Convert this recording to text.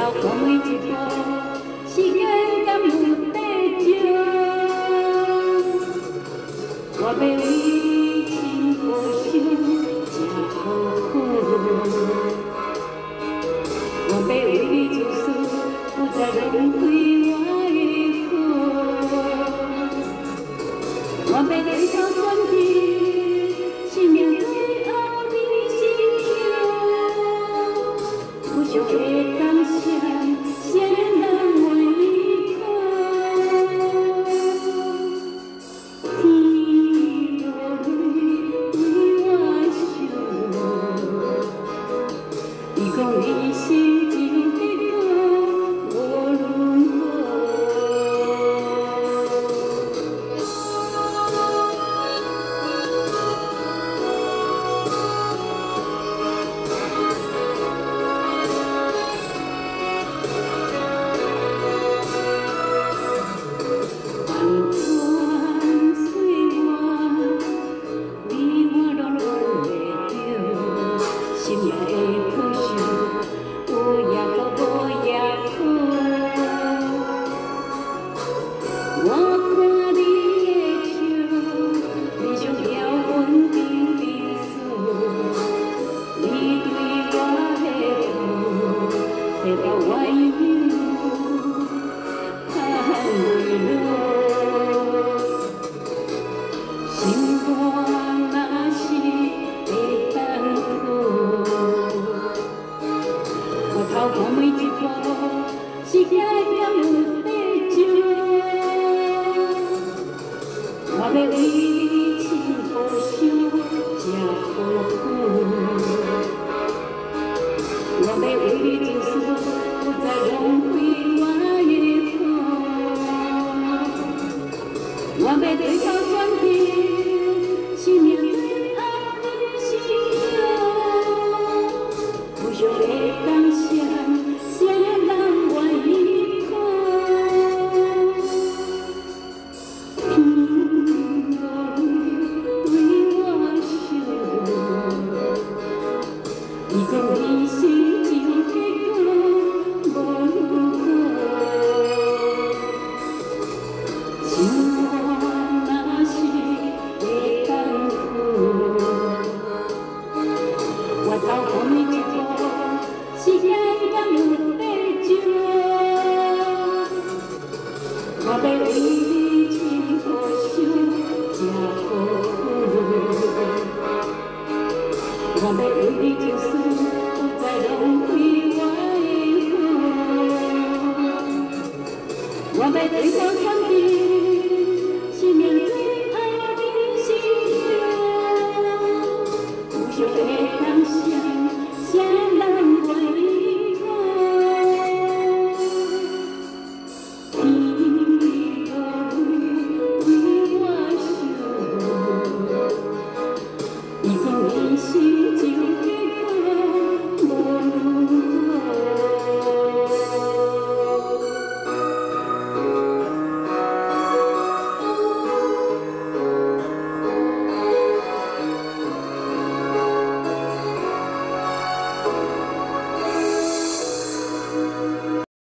头看每一步，时间敢有地少？我要为情付出，才好好。我要为你做事，不再浪费我的好。我要回头选择，生命最后你是我，不想会感谢，谁人为你哭？天落泪为我想，伊讲你是一结果无轮廓。看每一步，是行点有地少。我要为情付出，才好好。我要为你做事，不再浪费我的好。我要回头选择，生命最后你是我，不想会感谢。我要为你情付出，才好好。我要为你做。